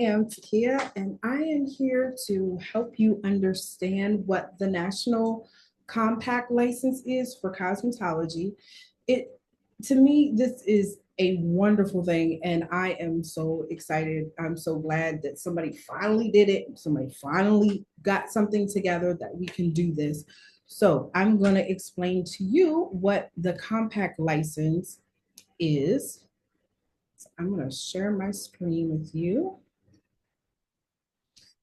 I am Takia, and I am here to help you understand what the National Compact License is for cosmetology. It, to me, this is a wonderful thing, and I am so excited. I'm so glad that somebody finally did it. Somebody finally got something together that we can do this. So, I'm going to explain to you what the compact license is. So I'm going to share my screen with you.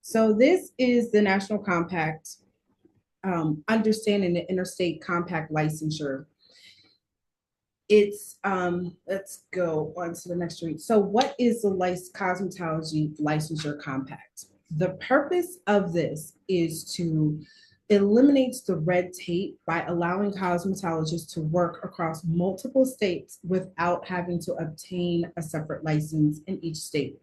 So this is the National Compact, understanding the interstate compact licensure. Let's go on to the next street. So what is the cosmetology licensure compact? The purpose of this is to eliminate the red tape by allowing cosmetologists to work across multiple states without having to obtain a separate license in each state,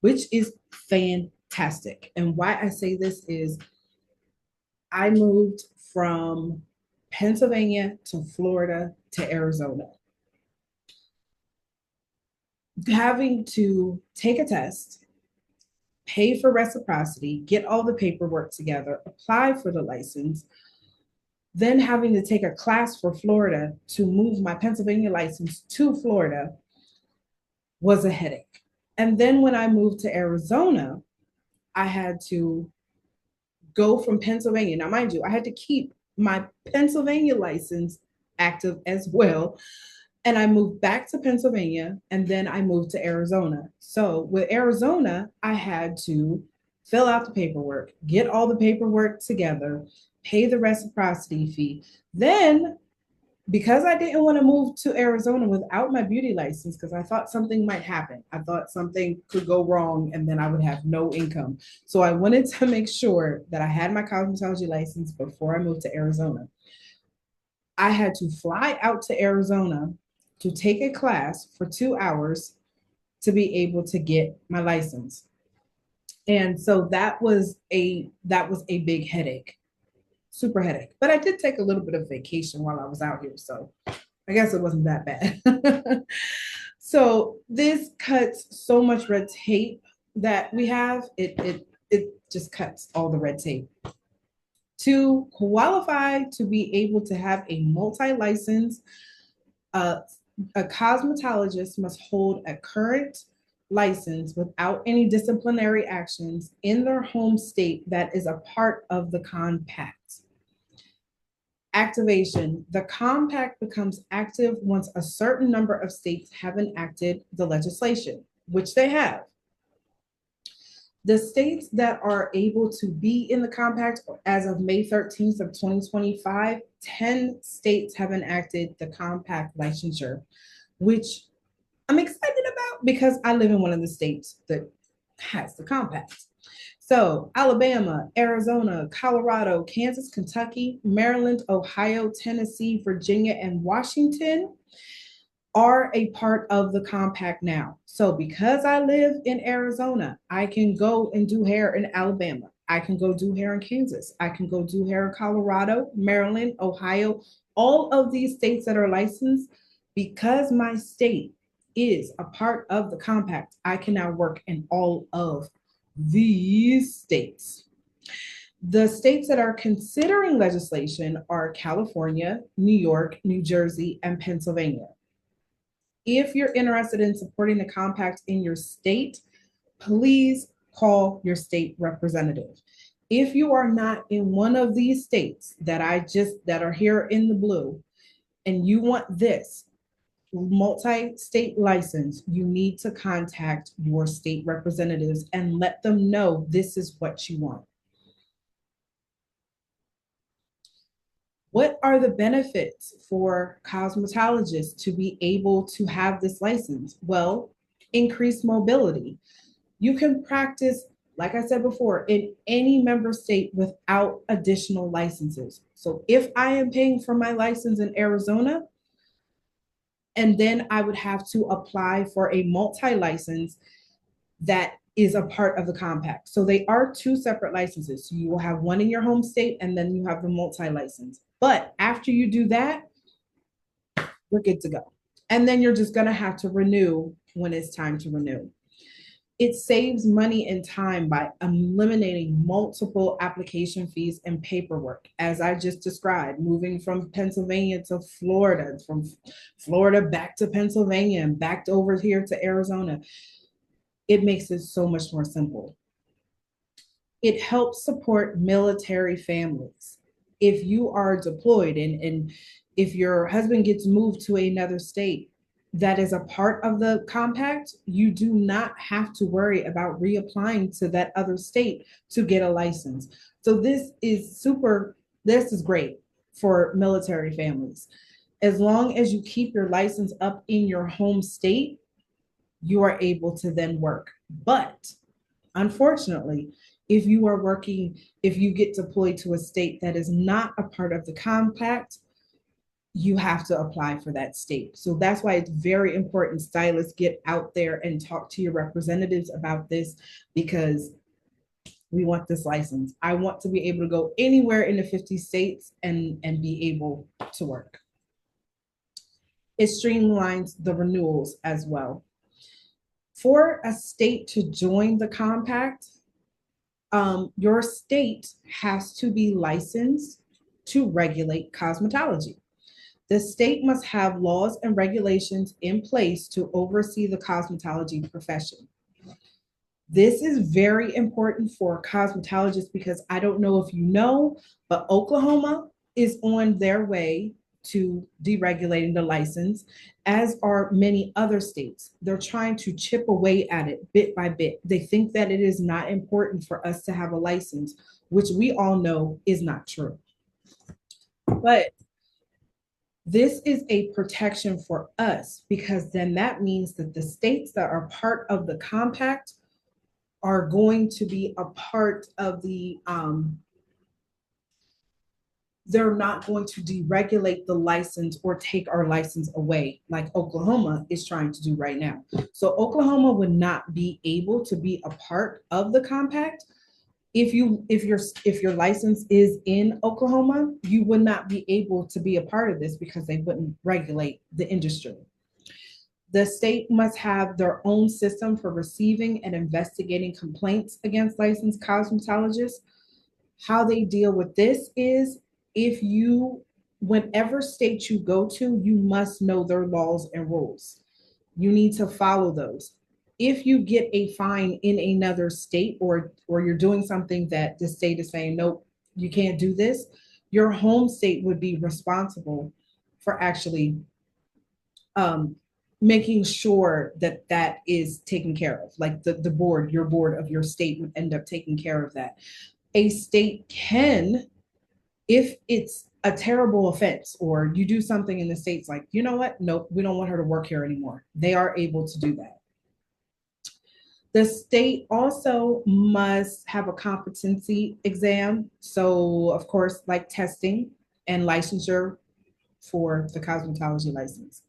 which is fantastic. And why I say this is I moved from Pennsylvania to Florida to Arizona. Having to take a test, pay for reciprocity, get all the paperwork together, apply for the license, then having to take a class for Florida to move my Pennsylvania license to Florida was a headache. And then when I moved to Arizona, I had to go from Pennsylvania. Now, mind you, I had to keep my Pennsylvania license active as well. And I moved back to Pennsylvania and then I moved to Arizona. So with Arizona, I had to fill out the paperwork, get all the paperwork together, pay the reciprocity fee. Then because I didn't want to move to Arizona without my beauty license, because I thought something might happen. I thought something could go wrong and then I would have no income. So I wanted to make sure that I had my cosmetology license before I moved to Arizona. I had to fly out to Arizona to take a class for 2 hours to be able to get my license. And so that was a big headache, super headache. But I did take a little bit of vacation while I was out here. So I guess it wasn't that bad. So this cuts so much red tape that we have. It just cuts all the red tape. To qualify to be able to have a multi-license, uh, a cosmetologist must hold a current license without any disciplinary actions in their home state that is a part of the compact. Activation. The compact becomes active once a certain number of states have enacted the legislation, which they have. The states that are able to be in the compact as of May 13th of 2025, 10 states have enacted the compact licensure, which I'm excited about because I live in one of the states that has the compact. So Alabama, Arizona, Colorado, Kansas, Kentucky, Maryland, Ohio, Tennessee, Virginia, and Washington are a part of the compact now. So because I live in Arizona, I can go and do hair in Alabama. I can go do hair in Kansas. I can go do hair in Colorado, Maryland, Ohio, all of these states that are licensed. Because my state is a part of the compact, I can now work in all of these states. The states that are considering legislation are California, New York, New Jersey, and Pennsylvania. If you're interested in supporting the compact in your state, please call your state representative. If you are not in one of these states that are here in the blue and you want this multi-state license, you need to contact your state representatives and let them know this is what you want. What are the benefits for cosmetologists to be able to have this license? Well, increased mobility. You can practice, like I said before, in any member state without additional licenses. So if I am paying for my license in Arizona, and then I would have to apply for a multi-license that is a part of the compact. So they are two separate licenses. So you will have one in your home state and then you have the multi-license. But after you do that, we're good to go. And then you're just going to have to renew when it's time to renew. It saves money and time by eliminating multiple application fees and paperwork, as I just described, moving from Pennsylvania to Florida, from Florida back to Pennsylvania, and back over here to Arizona. It makes it so much more simple. It helps support military families. If you are deployed and if your husband gets moved to another state that is a part of the compact, you do not have to worry about reapplying to that other state to get a license. So this is great for military families. As long as you keep your license up in your home state, you are able to then work. But unfortunately, if you get deployed to a state that is not a part of the compact, you have to apply for that state. So that's why it's very important stylists get out there and talk to your representatives about this, because we want this license. I want to be able to go anywhere in the 50 states and be able to work. It streamlines the renewals as well. For a state to join the compact, your state has to be licensed to regulate cosmetology. The state must have laws and regulations in place to oversee the cosmetology profession. This is very important for cosmetologists because I don't know if you know, but Oklahoma is on their way to deregulating the license, as are many other states. They're trying to chip away at it bit by bit. They think that it is not important for us to have a license, which we all know is not true. But this is a protection for us, because then that means that the states that are part of the compact are going to be a part of they're not going to deregulate the license or take our license away like Oklahoma is trying to do right now. So Oklahoma would not be able to be a part of the compact. If your license is in Oklahoma, you would not be able to be a part of this because they wouldn't regulate the industry. The state must have their own system for receiving and investigating complaints against licensed cosmetologists. How they deal with this is, whenever state you go to, you must know their laws and rules. You need to follow those. If you get a fine in another state, or you're doing something that the state is saying, nope, you can't do this, your home state would be responsible for actually making sure that that is taken care of. Like the board, your board of your state would end up taking care of that. A state can, if it's a terrible offense or you do something in the states like, you know what, nope, we don't want her to work here anymore, they are able to do that. The state also must have a competency exam. So, of course, like testing and licensure for the cosmetology license.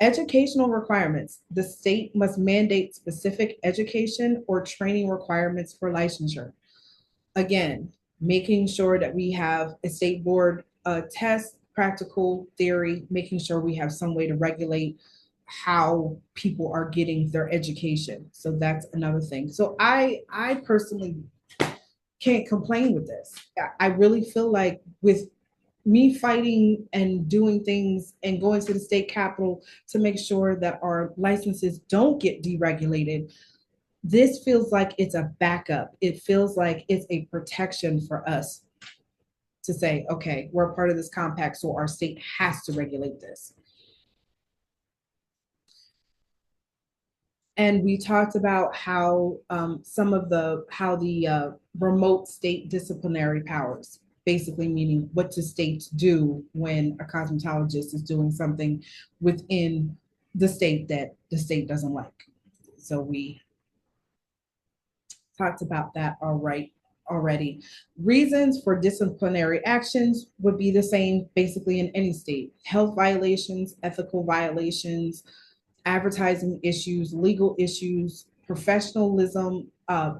Educational requirements. The state must mandate specific education or training requirements for licensure. Again, making sure that we have a state board test, practical theory, making sure we have some way to regulate how people are getting their education. So that's another thing. So I personally can't complain with this. I really feel like with me fighting and doing things and going to the state capitol to make sure that our licenses don't get deregulated, this feels like it's a backup. It feels like it's a protection for us to say, okay, we're a part of this compact, so our state has to regulate this. And we talked about how the remote state disciplinary powers, basically meaning what do states do when a cosmetologist is doing something within the state that the state doesn't like. So we talked about that already. Reasons for disciplinary actions would be the same basically in any state: health violations, ethical violations, advertising issues, legal issues, professionalism,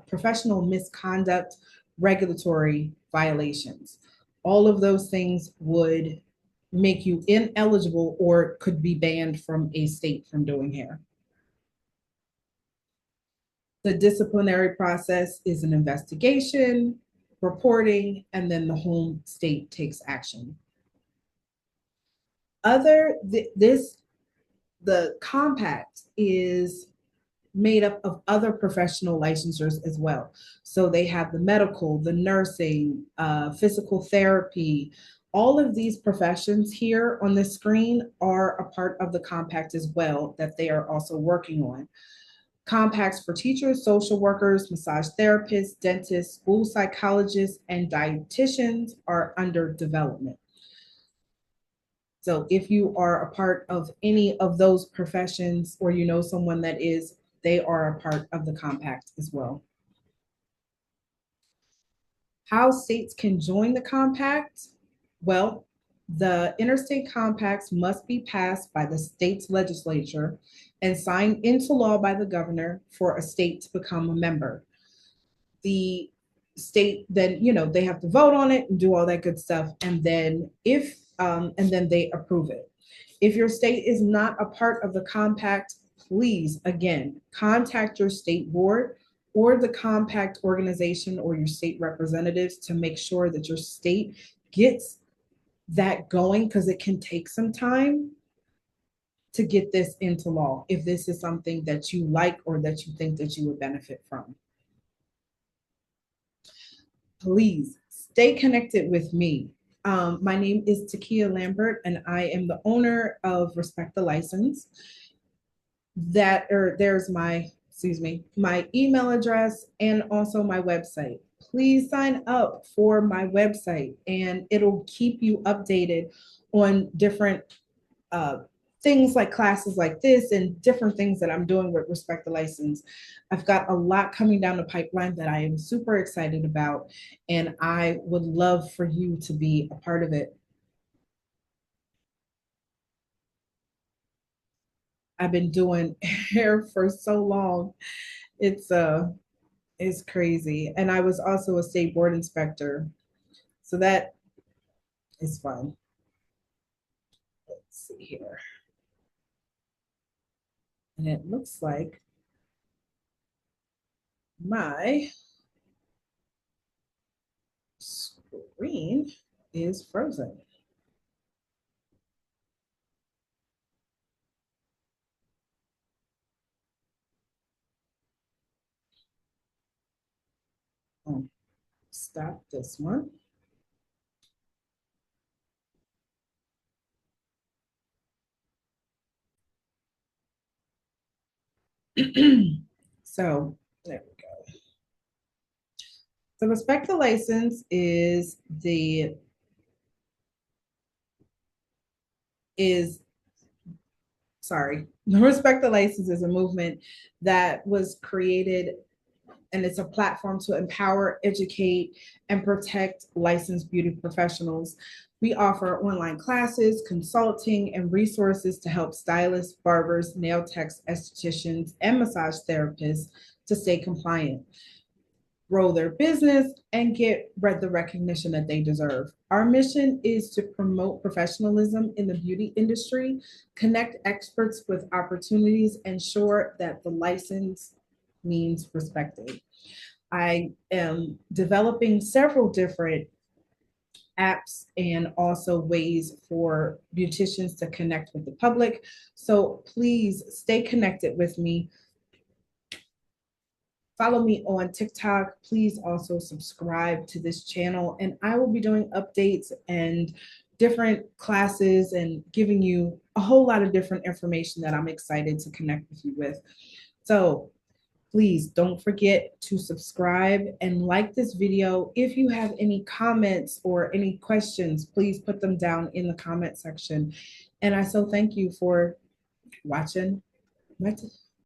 professional misconduct, regulatory violations. All of those things would make you ineligible or could be banned from a state from doing hair. The disciplinary process is an investigation, reporting, and then the home state takes action. The compact is made up of other professional licensures as well. So they have the medical, the nursing, physical therapy. All of these professions here on the screen are a part of the compact as well that they are also working on. Compacts for teachers, social workers, massage therapists, dentists, school psychologists, and dietitians are under development. So if you are a part of any of those professions or you know someone that is, they are a part of the compact as well. How states can join the compact? Well, the interstate compacts must be passed by the state's legislature and signed into law by the governor for a state to become a member. The state then, they have to vote on it and do all that good stuff, and then they approve it. If your state is not a part of the compact, please again contact your state board or the compact organization or your state representatives to make sure that your state gets that going, because it can take some time to get this into law if this is something that you like or that you think that you would benefit from. Please stay connected with me. My name is Takia Lambert, and I am the owner of Respect the License. There's my email address and also my website. Please sign up for my website, and it'll keep you updated on different uh, things like classes like this and different things that I'm doing with Respect the License. I've got a lot coming down the pipeline that I am super excited about, and I would love for you to be a part of it. I've been doing hair for so long. It's crazy. And I was also a state board inspector. So that is fun. Let's see here. And it looks like my screen is frozen. Oh, stop this one. So there we go. So Respect the License is sorry. Respect the License is a movement that was created, and it's a platform to empower, educate, and protect licensed beauty professionals. We offer online classes, consulting, and resources to help stylists, barbers, nail techs, estheticians, and massage therapists to stay compliant, grow their business, and get the recognition that they deserve. Our mission is to promote professionalism in the beauty industry, connect experts with opportunities, ensure that the license means respected. I am developing several different apps and also ways for beauticians to connect with the public. So please stay connected with me. Follow me on TikTok. Please also subscribe to this channel, and I will be doing updates and different classes and giving you a whole lot of different information that I'm excited to connect with you with. So please don't forget to subscribe and like this video. If you have any comments or any questions, please put them down in the comment section. And I so thank you for watching my